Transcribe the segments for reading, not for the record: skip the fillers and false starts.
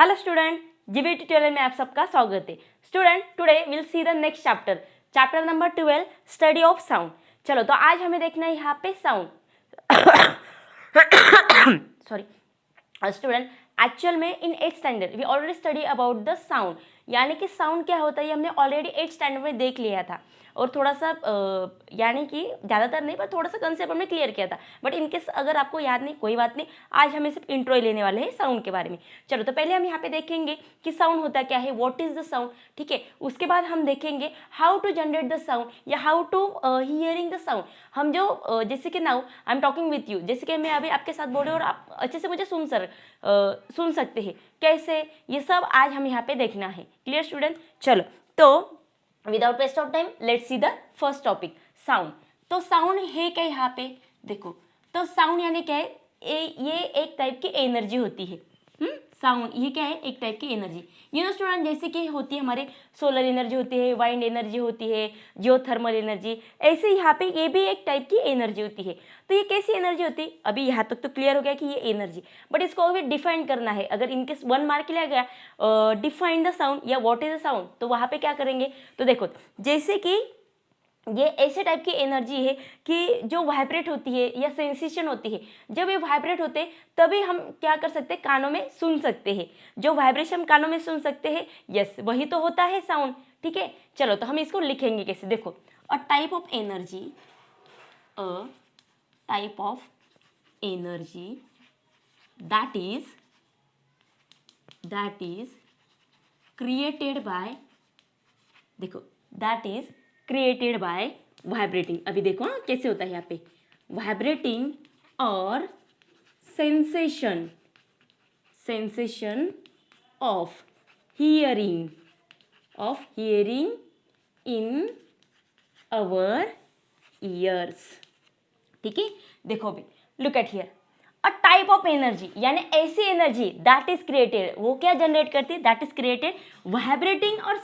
Hello student, GB tutorial में आप सबका स्वागत है। Student, today will see the next chapter number 12, study of sound. चलो, तो आज हमें देखना है यहाँ पे साउंड। सॉरी स्टूडेंट, एक्चुअल में in 8th standard we already study about the sound, यानी कि साउंड क्या होता है ये हमने ऑलरेडी 8th स्टैंडर्ड में देख लिया था और थोड़ा सा यानी कि ज़्यादातर नहीं पर थोड़ा सा कंसेप्ट हमने क्लियर किया था। बट इनकेस अगर आपको याद नहीं, कोई बात नहीं, आज हमें सिर्फ इंट्रो ही लेने वाले हैं साउंड के बारे में। चलो, तो पहले हम यहाँ पे देखेंगे कि साउंड होता क्या है, व्हाट इज़ द साउंड, ठीक है। उसके बाद हम देखेंगे how to generate the sound या how to hearing the sound. हम जो जैसे कि now I am talking with you, जैसे कि मैं अभी आपके साथ बोल रही हूँ और आप अच्छे से मुझे सुन सकते हैं कैसे, ये सब आज हम यहाँ पे देखना है। Clear student? चलो, तो without waste of time let's see the first topic, sound. तो साउंड है क्या यहाँ पे देखो, तो साउंड यानी क्या है, ये एक टाइप की एनर्जी होती है। साउंड ये क्या है, एक टाइप की एनर्जी। यू नो स्टूडेंट, जैसे कि होती है हमारे सोलर एनर्जी होती है, वाइंड एनर्जी होती है, जियोथर्मल एनर्जी, ऐसे यहाँ पे ये भी एक टाइप की एनर्जी होती है। तो ये कैसी एनर्जी होती है, अभी यहाँ तक तो क्लियर हो गया कि ये एनर्जी, बट इसको अभी डिफाइन करना है। अगर इनकेस 1 मार्क लिया गया डिफाइन द साउंड या व्हाट इज द साउंड, तो वहाँ पे क्या करेंगे, तो देखो जैसे कि ये ऐसे टाइप की एनर्जी है कि जो वाइब्रेट होती है या सेंसेशन होती है। जब ये वाइब्रेट होते हैं तभी हम क्या कर सकते हैं, कानों में सुन सकते हैं। जो वाइब्रेशन कानों में सुन सकते हैं, यस, वही तो होता है साउंड, ठीक है। चलो, तो हम इसको लिखेंगे कैसे, देखो, a type of energy, a type of energy that is created by, देखो, that is created by vibrating. अभी देखो हाँ कैसे होता है यहाँ पे, वाइब्रेटिंग और sensation of hearing in our years, ठीक है। देखो अभी, look at here, a type of energy यानी ऐसी एनर्जी दैट इज क्रिएटेड, वो क्या जनरेट करती है, दैट इज क्रिएटेड वाइब्रेटिंग और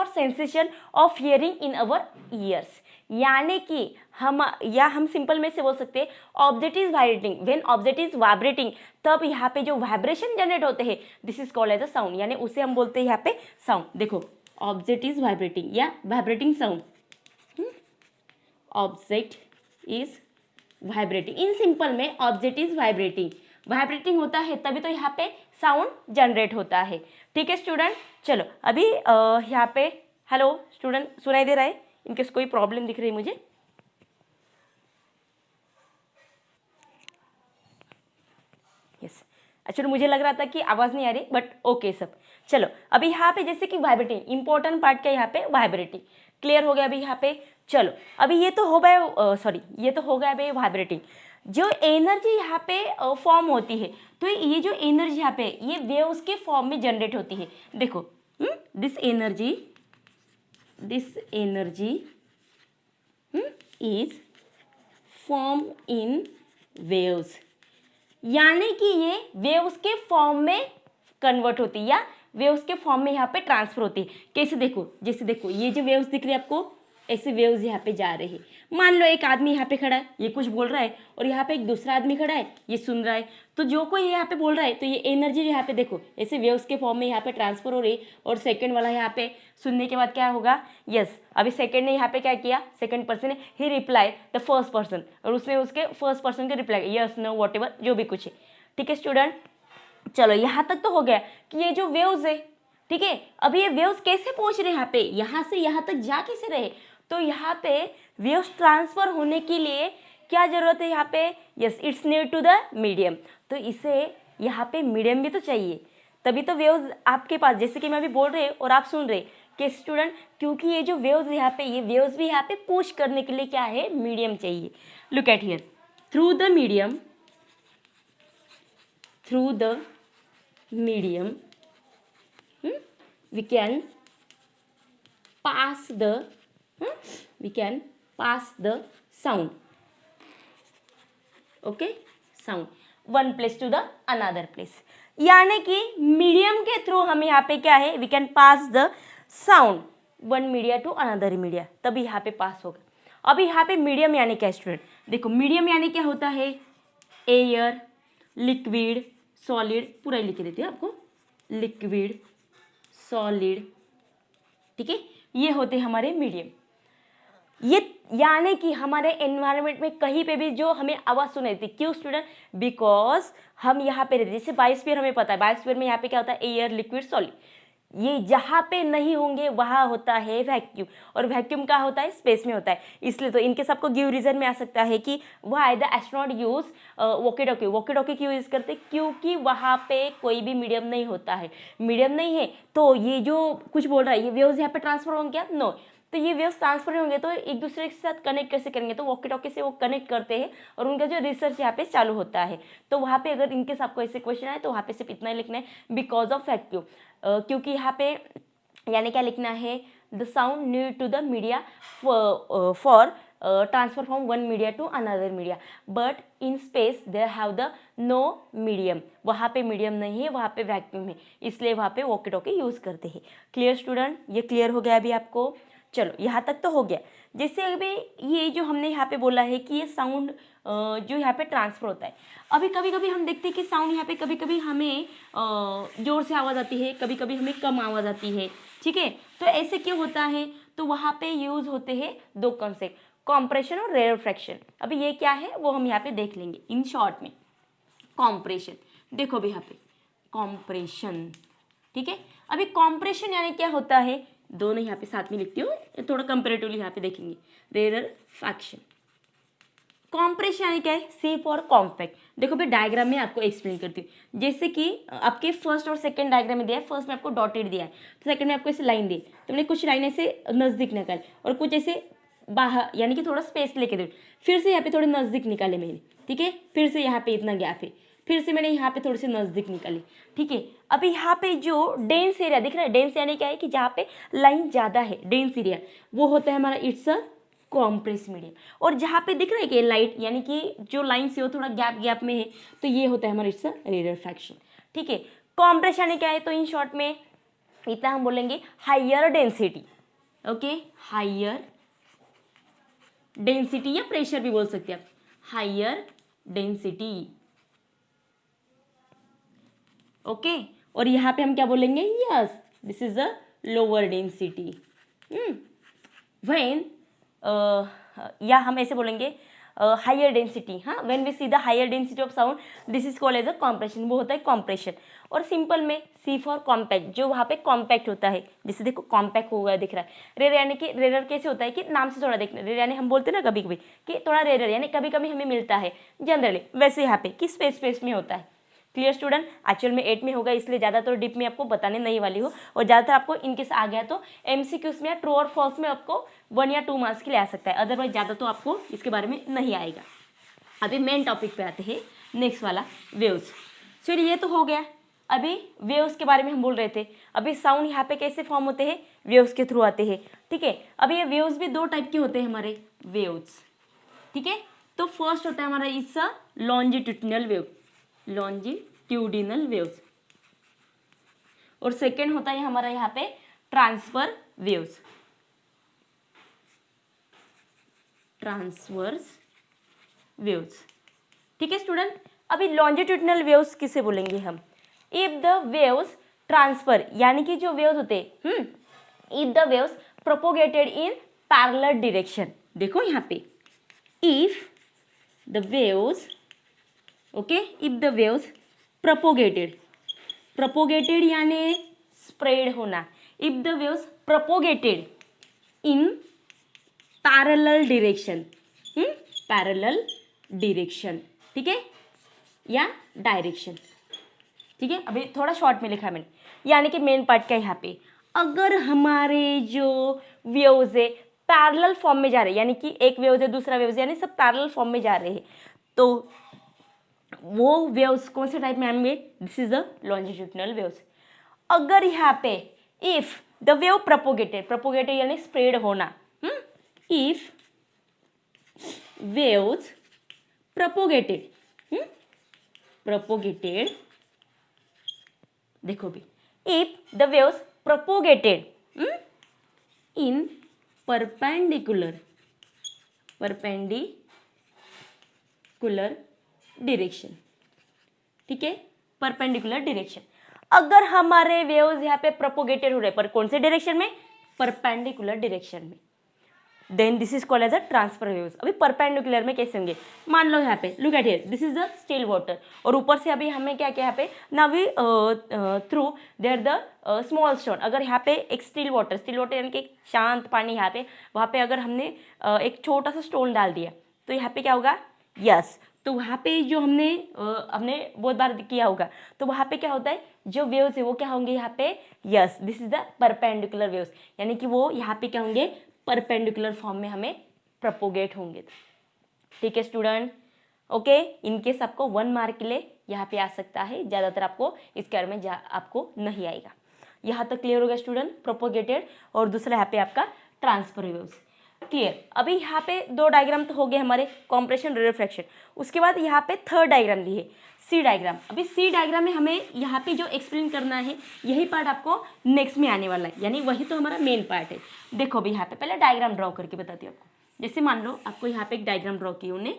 sensation of hearing in our ears. यानी कि हम सिंपल में से बोल सकते हैं, object is vibrating, when object is vibrating, तब यहाँ पे जो वाइब्रेशन जनरेट होते हैं, this is called as a sound, यानी उसे हम बोलते हैं यहाँ पे साउंड। देखो, ऑब्जेक्ट इज वाइब्रेटिंग या vibrating sound, object is vibrating, in simple में ऑब्जेक्ट इज वाइब्रेटिंग होता है, तभी तो यहाँ पे साउंड जनरेट होता है, ठीक है स्टूडेंट। चलो, अभी यहाँ पे हेलो स्टूडेंट, सुनाई दे रहा है? इनकेस कोई प्रॉब्लम दिख रही है मुझे? यस, एक्चुअली मुझे लग रहा था कि आवाज़ नहीं आ रही, बट ओके सब। चलो, अभी यहाँ पे जैसे कि वाइब्रेटिंग, इंपॉर्टेंट पार्ट क्या है यहाँ पे, वाइब्रेटिंग, क्लियर हो गया अभी यहाँ पे। चलो, अभी ये तो हो गया, ये तो हो गया अभी वाइब्रेटिंग। जो एनर्जी यहाँ पे फॉर्म होती है, तो ये जो एनर्जी यहाँ पे ये वेव्स के फॉर्म में जनरेट होती है। देखो, this energy is form in waves, यानी कि ये वेव्स के फॉर्म में कन्वर्ट होती है या वेव्स के फॉर्म में यहाँ पे ट्रांसफर होती है। कैसे देखो, जैसे देखो ये जो वेव्स दिख रही है आपको, ऐसे वेव्स यहाँ पे जा रहे हैं। मान लो एक आदमी यहाँ पे खड़ा है, ये कुछ बोल रहा है, और यहाँ पे एक दूसरा आदमी खड़ा है, ये सुन रहा है। तो जो कोई यहाँ पे बोल रहा है, तो ये एनर्जी यहाँ पे देखो ऐसे वेव्स के फॉर्म में यहाँ पे ट्रांसफर हो रही है, और सेकंड वाला यहाँ पे सुनने के बाद क्या होगा, यस, अभी सेकंड ने यहाँ पे क्या किया, सेकंड पर्सन ने ही रिप्लाई द फर्स्ट पर्सन, और उसने उसके फर्स्ट पर्सन के reply yes know what ever जो भी कुछ है, ठीक है स्टूडेंट। चलो, यहाँ तक तो हो गया कि ये जो वेव्स है, ठीक है। अभी ये वेव्स कैसे पहुंच रहे हैं यहाँ पे, यहाँ से यहाँ तक जा कैसे रहे, तो यहाँ पे वेव्स ट्रांसफर होने के लिए क्या जरूरत है यहाँ पे, yes, it's need to the medium. तो इसे यहाँ पे मीडियम भी तो चाहिए, तभी तो वेव्स आपके पास, जैसे कि मैं अभी बोल रही और आप सुन रहे कि स्टूडेंट, क्योंकि ये जो वेव्स यहाँ पे, ये वेव्स भी यहाँ पे पुश करने के लिए क्या है, मीडियम चाहिए। Look at here, through the medium we can pass the sound, okay, sound one place to the another place, यानी कि मीडियम के थ्रू हम यहाँ पे क्या है, we can pass the sound one media to another media, तभी यहाँ पे पास होगा। अभी यहाँ पे मीडियम यानी क्या स्टूडेंट, देखो मीडियम यानी क्या होता है, एयर, लिक्विड, सॉलिड पूरा ही लिख देते हैं आपको, लिक्विड, सॉलिड, ठीक है, ये होते हैं हमारे मीडियम। ये यानी कि हमारे एनवायरनमेंट में कहीं पे भी जो हमें आवाज़ सुनाई देती, क्यों स्टूडेंट? बिकॉज हम यहाँ पे रहते, जैसे बायोस्फीयर हमें पता है, बायोस्फीयर में यहाँ पे क्या होता है? Air, liquid, solid. ये जहाँ पे नहीं होंगे वहाँ होता है वैक्यूम, और वैक्यूम का होता है स्पेस में होता है। इसलिए तो इनके सबको गिव रीजन में आ सकता है कि why the astronaut use walkie talkie. Walkie talkie क्यों यूज करते? क्योंकि वहाँ पे कोई भी मीडियम नहीं होता है, मीडियम नहीं है तो ये जो कुछ बोल रहा है ये वेव्स यहाँ पे ट्रांसफर होंगे क्या? नो। तो ये वेव्स ट्रांसफर होंगे तो एक दूसरे के साथ कनेक्ट कैसे करेंगे? तो वॉकी टॉकी से वो कनेक्ट करते हैं और उनका जो रिसर्च यहाँ पे चालू होता है। तो वहाँ पे अगर इनके आपको ऐसे क्वेश्चन आए तो वहाँ पे सिर्फ इतना ही लिखना है, बिकॉज ऑफ वैक्यूम। क्योंकि यहाँ पे यानी क्या लिखना है? The sound need to the media for transfer from one media to another media, but in space there have the no medium. वहाँ पे मीडियम नहीं है, वहाँ पे वैक्यूम है, इसलिए वहाँ पे वॉकी टॉकी यूज़ करते हैं। Clear student? ये क्लियर हो गया अभी आपको? चलो यहाँ तक तो हो गया। जैसे अभी ये जो हमने यहाँ पे बोला है कि ये साउंड जो यहाँ पे ट्रांसफर होता है, अभी कभी कभी हम देखते हैं कि साउंड यहाँ पे कभी कभी हमें ज़ोर से आवाज़ आती है, कभी कभी हमें कम आवाज़ आती है, ठीक है। तो ऐसे क्यों होता है? तो वहाँ पे यूज़ होते हैं दो कॉन्सेप्ट, कॉम्प्रेशन और रेयरफैक्शन। अभी ये क्या है वो हम यहाँ पे देख लेंगे इन शॉर्ट में। कॉम्प्रेशन, देखो अभी यहाँ पे कॉम्प्रेशन, ठीक है। अभी कॉम्प्रेशन यानी क्या होता है? दोनों यहाँ पे साथ में लिखती हूँ, थोड़ा कंपेरेटिवली यहाँ पे देखेंगे। रेयरफैक्शन, कॉम्प्रेशन यानी क्या है? सी फॉर कॉम्पैक्ट। देखो भाई डायग्राम में आपको एक्सप्लेन करती हूँ। जैसे कि आपके फर्स्ट और सेकंड डायग्राम में दिया है, फर्स्ट में आपको डॉटेड दिया है, तो सेकंड में आपको ऐसे लाइन दी, तो मैंने कुछ लाइन ऐसे नज़दीक निकाल और कुछ ऐसे बाहर, यानी कि थोड़ा स्पेस लेके दे, फिर से यहाँ पे थोड़े नज़दीक निकाले मैंने, ठीक है। फिर से यहाँ पे इतना गैप है, फिर से मैंने यहाँ पे थोड़े से नज़दीक निकाली, ठीक है। अभी यहाँ पे जो डेंस एरिया दिख रहा है, डेंस यानी क्या है कि जहाँ पे लाइन ज़्यादा है, डेंस एरिया, वो होता है हमारा इट्स अ कॉम्प्रेस मीडियम। और जहाँ पे दिख रहा है कि लाइट यानी कि जो लाइन से वो थोड़ा गैप गैप में है, तो ये होता है हमारा इट्स अ रेयरफैक्शन, ठीक है। कॉम्प्रेस यानी क्या है? तो इन शॉर्ट में इतना हम बोलेंगे higher density, okay, higher density या प्रेशर भी बोल सकते हैं आप, हाइयर डेंसिटी, ओके। और यहाँ पे हम क्या बोलेंगे? Yes, this is a lower density. When या हम ऐसे बोलेंगे हायर डेंसिटी, हाँ, when we see the higher density of sound this is called as a compression, वो होता है कॉम्प्रेशन। और सिंपल में सी फॉर कॉम्पैक्ट, जो वहाँ पे कॉम्पैक्ट होता है, जैसे देखो कॉम्पैक्ट हो गया दिख रहा है। रेयर यानी कि रेयर कैसे होता है कि नाम से थोड़ा देखना, रेयर यानी हम बोलते हैं ना कभी कभी कि थोड़ा रेयर यानी कभी कभी हमें मिलता है जनरली, वैसे यहाँ पे कि स्पेस स्पेस में होता है। Clear student? एक्चुअल में 8 में होगा, इसलिए ज़्यादातर डीप में आपको बताने नहीं वाली हो, और ज़्यादातर आपको इनकेस आ गया तो एमसीक्यूज में या ट्रू और फॉल्स में आपको 1 या 2 मार्क्स के लिए आ सकता है, अदरवाइज ज़्यादा तो आपको इसके बारे में नहीं आएगा। अभी मेन टॉपिक पे आते हैं, नेक्स्ट वाला वेव्स। चलिए ये तो हो गया। अभी वेव्स के बारे में हम बोल रहे थे। अभी साउंड यहाँ पे कैसे फॉर्म होते हैं? वेव्स के थ्रू आते हैं, ठीक है। अभी ये वेव्स भी दो टाइप के होते हैं हमारे वेव्स, ठीक है। तो फर्स्ट होता है हमारा it's a longitudinal wave, longitudinal waves, और सेकेंड होता है हमारा यहाँ पे ट्रांसफर वेव्स, ट्रांसवर्स वेव्स, ठीक है स्टूडेंट। अभी लॉन्जिट्यूडिनल वेव्स किसे बोलेंगे हम? इफ द वेव्स ट्रांसफर, यानी कि जो वेव्स होते हैं, if the waves propagated in parallel direction, देखो यहाँ पे if the waves, okay, if the waves propagated, propagated यानी स्प्रेड होना, if the waves propagated in parallel direction, parallel direction, ठीक है, या डायरेक्शन, ठीक है। अभी थोड़ा शॉर्ट में लिखा है मैंने, यानी कि मेन पार्ट का यहाँ पे अगर हमारे जो वेव्स है पैरेलल फॉर्म में जा रहे हैं, यानी कि एक वेव्स है दूसरा वेव्स यानी सब पैरेलल फॉर्म में जा रहे हैं, तो वो वेव्स कौन से टाइप में आएंगे? This is the longitudinal waves. अगर यहाँ पे if the wave propagated, propagated यानी स्प्रेड होना, इफ वेव्स प्रोपोगेटेड, प्रोपोगेटेड, देखो भी, if the waves propagated in perpendicular, perpendicular direction, ठीक है, परपेंडिकुलर डायरेक्शन। अगर हमारे वेव्स यहाँ पे प्रोपोगेटेड हो रहे पर कौन से डायरेक्शन में, परपेंडिकुलर डायरेक्शन में, then this is called as a transfer waves. अभी परपेंडिकुलर में कैसे होंगे, मान लो यहाँ पे look at here, this is the still water और ऊपर से अभी हमें क्या क्या यहाँ पे ना we through there the small stone. अगर यहाँ पे एक स्टिल वाटर यानी कि एक शांत पानी यहाँ पे, वहाँ पे अगर हमने एक छोटा सा स्टोन डाल दिया तो यहाँ पे क्या होगा, यस, तो वहाँ पे जो हमने बहुत बार किया होगा, तो वहाँ पे क्या होता है, जो वेव्स है वो क्या होंगे यहाँ पे, yes, this is the perpendicular waves, यानी कि वो यहाँ पे क्या होंगे, परपेंडिकुलर फॉर्म में हमें प्रोपोगेट होंगे। ठीक है स्टूडेंट, ओके, इनकेस आपको 1 मार्क के लिए यहाँ पे आ सकता है, ज़्यादातर आपको इसके बारे में आपको नहीं आएगा। यहाँ तक क्लियर होगा स्टूडेंट, प्रोपोगेटेड और दूसरा यहाँ पे आपका ट्रांसफर वेव्स, क्लियर। अभी यहाँ पे 2 डायग्राम तो हो गए हमारे, कॉम्प्रेशन रिफ्लेक्शन। उसके बाद यहाँ पे 3rd डायग्राम दी है, सी डायग्राम। अभी सी डायग्राम में हमें यहाँ पे जो एक्सप्लेन करना है यही पार्ट आपको नेक्स्ट में आने वाला है, यानी वही तो हमारा मेन पार्ट है। देखो अभी यहाँ पे पहले डायग्राम ड्रॉ करके बताती हूँ आपको। जैसे मान लो आपको यहाँ पे एक डायग्राम ड्रॉ की, उन्हें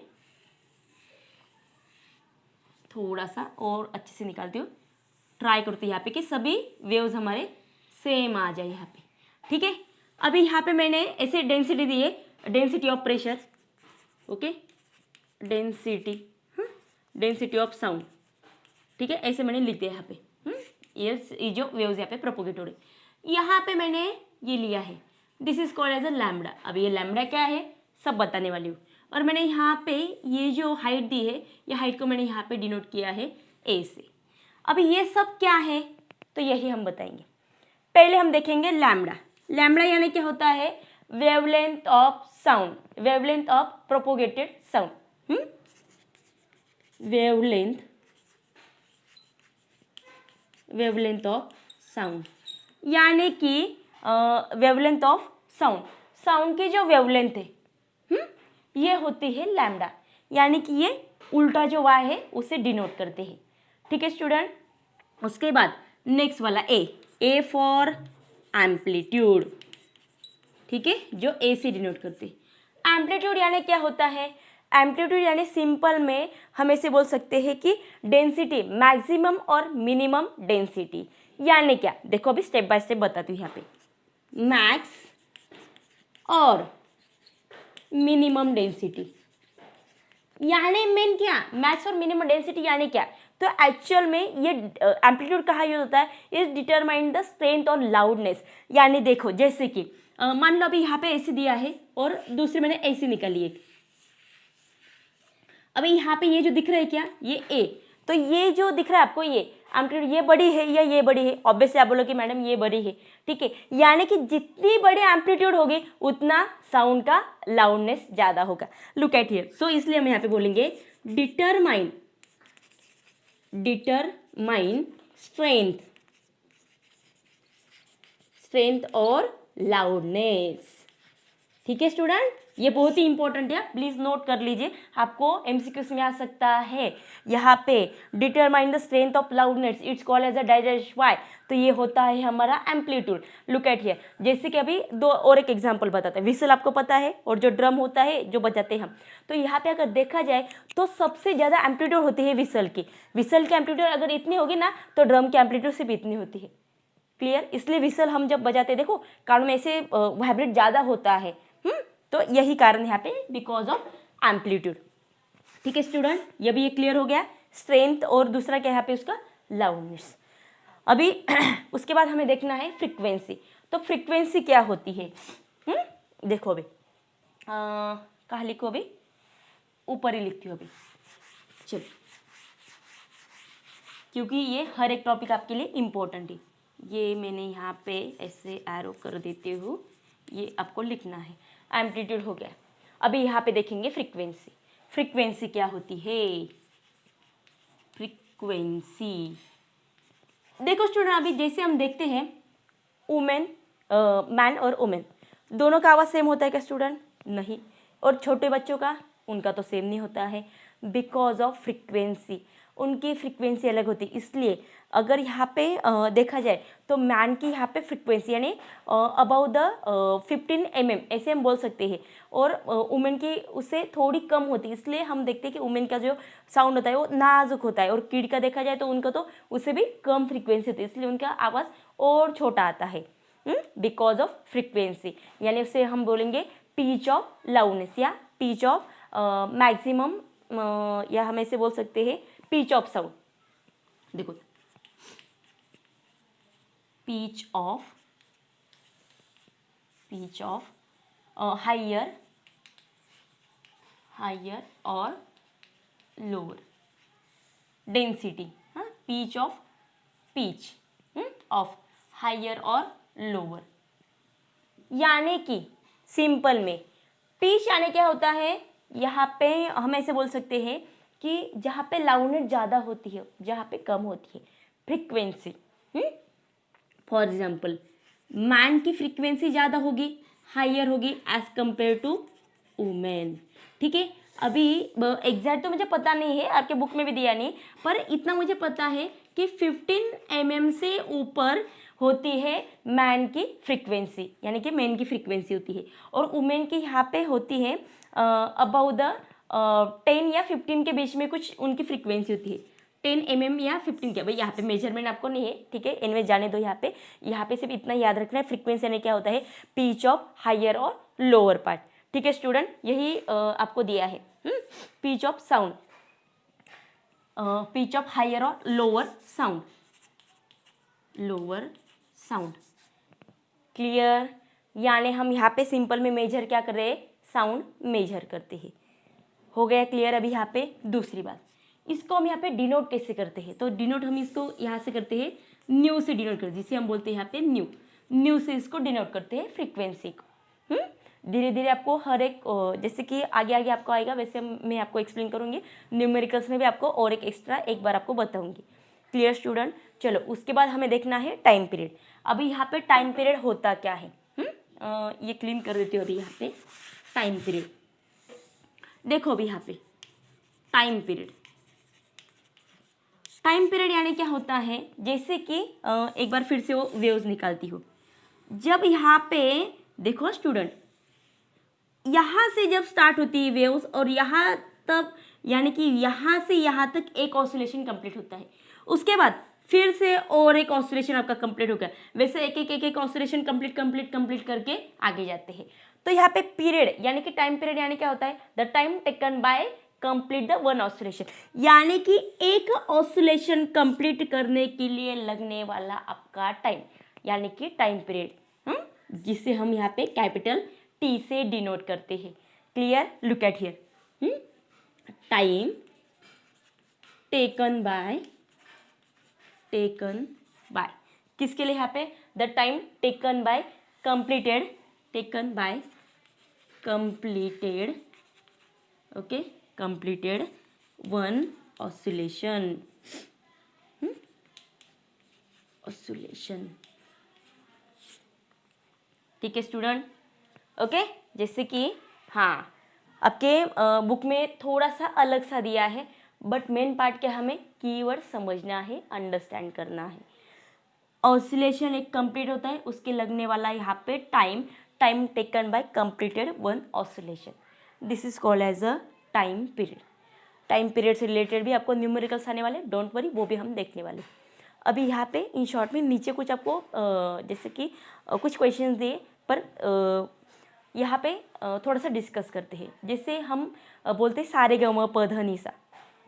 थोड़ा सा और अच्छे से निकालती हूँ, ट्राई करती हूँ यहाँ पे कि सभी वेव्स हमारे सेम आ जाए यहाँ पे। ठीक है, अभी यहाँ पे मैंने ऐसे डेंसिटी दी है, density of pressure, okay, density of sound, ठीक है, ऐसे मैंने लिख दिया यहाँ पे। ये जो वेव्स यहाँ पे प्रोपोगेट हो रहे, यहाँ पे मैंने ये लिया है, this is called as a lambda. अब ये लैम्बडा क्या है सब बताने वाली हूँ। और मैंने यहाँ पे ये जो हाइट दी है, ये हाइट को मैंने यहाँ पे डिनोट किया है ए से। अभी ये सब क्या है तो यही हम बताएंगे। पहले हम देखेंगे लैम्बडा। लैम्बडा यानी क्या होता है, wavelength of sound, wavelength of propagated sound, wavelength of sound, यानी कि वेवलेंथ ऑफ साउंड, साउंड की जो वेवलेंथ है ये होती है लैम्बडा, यानी कि ये उल्टा जो वाई है उसे डिनोट करते हैं। ठीक है स्टूडेंट, उसके बाद नेक्स्ट वाला ए फॉर एम्पलीट्यूड, ठीक है, जो ए से डिनोट करते हैं। एम्पलीट्यूड यानी क्या होता है, एम्पलीट्यूड यानी सिंपल में हम ऐसे बोल सकते हैं कि डेंसिटी, मैक्सिमम और मिनिमम डेंसिटी, यानी क्या, देखो अभी स्टेप बाय स्टेप बताती हूँ। यहाँ पे मैक्स और मिनिमम डेंसिटी, यानी मेन क्या, मैक्स और मिनिमम डेंसिटी यानी क्या, तो एक्चुअल में ये एम्पलीट्यूड कहाँ यूज होता है, इज डिटरमाइन द स्ट्रेंथ और लाउडनेस। यानी देखो जैसे कि मान लो अभी यहाँ पे ऐसे दिया है और दूसरे मैंने ऐसे निकाली एक, अभी यहाँ पे ये जो दिख रहा है क्या, ये ए, तो ये जो दिख रहा है आपको ये एम्पलीट्यूड, ये बड़ी है या ये बड़ी है, ऑब्वियसली आप बोलो कि मैडम ये बड़ी है, ठीक है, यानी कि जितनी बड़ी एम्पलीट्यूड होगी उतना साउंड का लाउडनेस ज़्यादा होगा। लुक एट हियर, सो इसलिए हम यहाँ पे बोलेंगे डिटरमाइन स्ट्रेंथ और लाउडनेस। ठीक है स्टूडेंट, ये बहुत ही इंपॉर्टेंट है, प्लीज नोट कर लीजिए, आपको एमसीक्यूज में आ सकता है। यहाँ पे determine the strength of loudness, it's called as a direct y, तो ये होता है हमारा एम्पलीट्यूड। लुक एट हियर, जैसे कि अभी दो और एक एग्जांपल बताते हैं। विसल आपको पता है और जो ड्रम होता है जो बजाते हैं हम, तो यहाँ पे अगर देखा जाए तो सबसे ज़्यादा एम्पलीट्यूड होती है विसल की। विसल की एम्पलीट्यूड अगर इतनी होगी ना तो ड्रम की एम्पलीट्यूड से भी इतनी होती है। क्लियर, इसलिए विसल हम जब बजाते हैं देखो कान में ऐसे वाइब्रेट ज़्यादा होता है, तो यही कारण यहाँ पे, बिकॉज ऑफ एम्पलीट्यूड। ठीक है स्टूडेंट, ये भी ये क्लियर हो गया, स्ट्रेंथ और दूसरा क्या है यहाँ पे उसका लाउडनेस। अभी उसके बाद हमें देखना है फ्रीक्वेंसी। तो फ्रीक्वेंसी क्या होती है, देखो अभी कहाँ लिखो, अभी ऊपर ही लिखती हूँ अभी, चलो, क्योंकि ये हर एक टॉपिक आपके लिए इम्पोर्टेंट है। ये मैंने यहाँ पे ऐसे एरो कर देती हूँ, ये आपको लिखना है। एम्पलीट्यूड हो गया, अभी यहाँ पे देखेंगे फ्रीक्वेंसी। फ्रीक्वेंसी क्या होती है, फ्रीक्वेंसी देखो स्टूडेंट, अभी जैसे हम देखते हैं वुमेन, मैन और वुमेन दोनों का आवाज़ सेम होता है क्या स्टूडेंट, नहीं, और छोटे बच्चों का, उनका तो सेम नहीं होता है बिकॉज ऑफ फ्रीक्वेंसी। उनकी फ्रीक्वेंसी अलग होती है। इसलिए अगर यहाँ पे देखा जाए तो मैन की यहाँ पे फ्रीक्वेंसी यानी अबाउ द 15 mm ऐसे हम बोल सकते हैं, और वुमेन की उससे थोड़ी कम होती है। इसलिए हम देखते हैं कि वुमेन का जो साउंड होता है वो नाजुक होता है, और किड का देखा जाए तो उनका तो उससे भी कम फ्रीक्वेंसी होती है, इसलिए उनका आवाज़ और छोटा आता है बिकॉज ऑफ फ्रीक्वेंसी। यानी उसे हम बोलेंगे पिच ऑफ लाउडनेस या पिच ऑफ मैक्सिमम, या हम ऐसे बोल सकते हैं पिच ऑफ साउंड। देखो पिच ऑफ हायर और लोअर डेंसिटी, हाँ पिच ऑफ हायर और लोअर। यानी कि सिंपल में पिच यानी क्या होता है, यहाँ पे हम ऐसे बोल सकते हैं कि जहाँ पे लाउडनेस ज़्यादा होती है, जहाँ पे कम होती है फ्रीक्वेंसी। फॉर एग्जाम्पल मैन की फ्रीक्वेंसी ज़्यादा होगी, हायर होगी एज कंपेयर टू वुमेन। ठीक है, अभी एग्जैक्ट तो मुझे पता नहीं है, आपके बुक में भी दिया नहीं, पर इतना मुझे पता है कि 15 mm से ऊपर होती है मैन की फ्रीक्वेंसी, यानी कि मैन की फ्रीक्वेंसी होती है, और वुमेन की यहाँ पे होती है अबाउ द 10 या 15 के बीच में कुछ उनकी फ्रीक्वेंसी होती है। 10 mm या 15 क्या, भाई यहाँ पे मेजरमेंट आपको नहीं है, ठीक है, इनमें जाने दो। यहाँ पे सिर्फ इतना याद रखना है, फ्रीक्वेंसी यानी क्या होता है, पिच ऑफ हायर और लोअर पार्ट। ठीक है स्टूडेंट, यही आपको दिया है pitch of sound, pitch of higher और लोअर साउंड। क्लियर? यानी हम यहाँ पे सिंपल में मेजर क्या कर रहे हैं, साउंड मेजर करते हैं। हो गया क्लियर? अभी यहाँ पे दूसरी बात, इसको हम यहाँ पे डिनोट कैसे करते हैं, तो डिनोट हम इसको यहाँ से करते हैं, न्यू से डिनोट करते हैं, जिसे हम बोलते हैं यहाँ पे न्यू से इसको डिनोट करते हैं फ्रीक्वेंसी को। धीरे धीरे आपको हर एक जैसे कि आगे आगे आपको आएगा वैसे मैं आपको एक्सप्लेन करूँगी, न्यूमेरिकल्स में भी आपको और एक एक्स्ट्रा एक बार आपको बताऊँगी। Clear student? चलो उसके बाद हमें देखना है टाइम पीरियड। अभी यहाँ पे टाइम पीरियड होता क्या है, ये क्लीन कर देती हूँ। अभी यहाँ पे टाइम पीरियड देखो, अभी यहाँ पे टाइम पीरियड यानी क्या होता है, जैसे कि एक बार फिर से वो वेव्स निकालती हो। जब यहाँ पे देखो स्टूडेंट, यहाँ से जब स्टार्ट होती है वेव्स और यहाँ तब, यानी कि यहाँ से यहाँ तक एक ऑसिलेशन कंप्लीट होता है, उसके बाद फिर से और एक ऑसिलेशन आपका कंप्लीट हो गया। वैसे एक ऑसिलेशन कंप्लीट करके आगे जाते हैं। तो यहाँ पे पीरियड यानी कि टाइम पीरियड यानी क्या होता है, the time taken bye complete the one oscillation, यानी कि एक ऑसिलेशन कंप्लीट करने के लिए लगने वाला आपका टाइम, यानी कि टाइम पीरियड, जिसे हम यहाँ पे कैपिटल टी से डिनोट करते हैं। Clear? Look at here, time taken bye किसके लिए यहाँ पे, the time taken by completed okay, completed one oscillation. ठीक है स्टूडेंट? ओके, जैसे कि हाँ आपके बुक में थोड़ा सा अलग सा दिया है, बट मेन पार्ट क्या, हमें कीवर्ड समझना है, अंडरस्टैंड करना है। ऑसिलेशन एक कंप्लीट होता है, उसके लगने वाला यहाँ पे time taken by completed one oscillation, this is called as a time period. टाइम पीरियड से रिलेटेड भी आपको न्यूमेरिकल्स आने वाले, डोंट वरी, वो भी हम देखने वाले। अभी यहाँ पे इन शॉर्ट में नीचे कुछ आपको जैसे कि कुछ क्वेश्चंस दिए, पर यहाँ पे थोड़ा सा डिस्कस करते हैं। जैसे हम बोलते हैं सारे ग म प ध नि सा,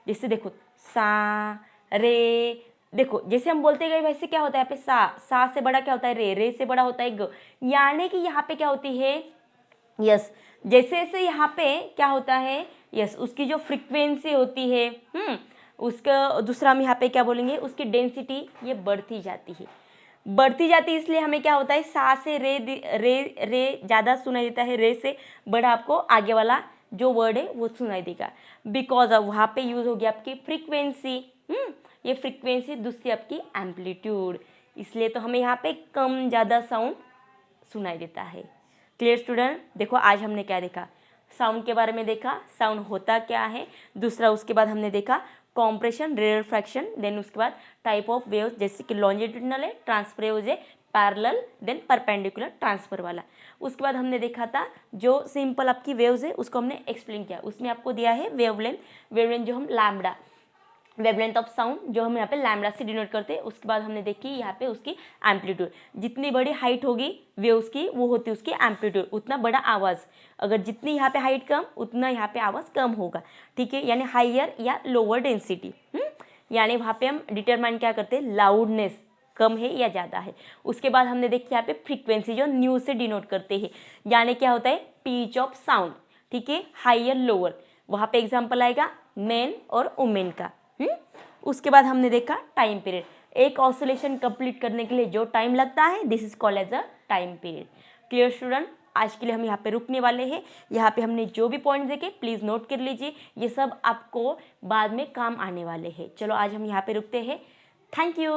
जैसे देखो सा रे, देखो जैसे हम बोलते गए वैसे क्या होता है, यहाँ पे सा से बड़ा क्या होता है रे से बड़ा होता है ग, यानी कि यहाँ पे क्या होती है यस, जैसे जैसे यहाँ पे क्या होता है यस, उसकी जो फ्रीक्वेंसी होती है उसका दूसरा हम यहाँ पे क्या बोलेंगे, उसकी डेंसिटी ये बढ़ती जाती है, इसलिए हमें क्या होता है सा से रे ज़्यादा सुनाई देता है, रे से बड़ा आपको आगे वाला जो वर्ड है वो सुनाई देगा, बिकॉज अब वहाँ पे यूज हो गया आपकी फ्रीक्वेंसी, ये फ्रीक्वेंसी दूसरी आपकी एम्पलीट्यूड, इसलिए तो हमें यहाँ पे कम ज़्यादा साउंड सुनाई देता है। Clear student? देखो आज हमने क्या देखा, साउंड के बारे में देखा, साउंड होता क्या है, दूसरा उसके बाद हमने देखा कॉम्प्रेशन, रेयरफैक्शन, देन उसके बाद टाइप ऑफ वेव्स जैसे कि लॉन्जिट्यूडनल है, ट्रांसफर वेव्स है, पैरेलल, देन परपेंडिकुलर ट्रांसफर वाला। उसके बाद हमने देखा था जो सिंपल आपकी वेव्स है उसको हमने एक्सप्लेन किया, उसमें आपको दिया है वेवलेंथ, वेवलेंथ जो हम लैम्बडा, वेवलेंथ ऑफ साउंड जो हम यहाँ पे लैम्बडा से डिनोट करते हैं। उसके बाद हमने देखी यहाँ पे उसकी एम्पलीट्यूड, जितनी बड़ी हाइट होगी वेव्स की वो होती है उसकी एम्पलीट्यूड, उतना बड़ा आवाज़, अगर जितनी यहाँ पे हाइट कम उतना यहाँ पे आवाज़ कम होगा, ठीक है, यानी हाइयर या लोअर डेंसिटी। यानी वहाँ पे हम डिटरमाइन क्या करते हैं, लाउडनेस कम है या ज़्यादा है। उसके बाद हमने देखी यहाँ पे फ्रीक्वेंसी जो न्यू से डिनोट करते हैं, यानी क्या होता है, पिच ऑफ साउंड, ठीक है, हाइयर लोअर, वहाँ पे एग्जाम्पल आएगा मैन और वुमेन का। उसके बाद हमने देखा टाइम पीरियड, एक ऑसिलेशन कंप्लीट करने के लिए जो टाइम लगता है this is called as a time period. Clear student, आज के लिए हम यहाँ पे रुकने वाले हैं। यहाँ पे हमने जो भी पॉइंट देखे प्लीज़ नोट कर लीजिए, ये सब आपको बाद में काम आने वाले हैं। चलो आज हम यहाँ पे रुकते हैं, थैंक यू।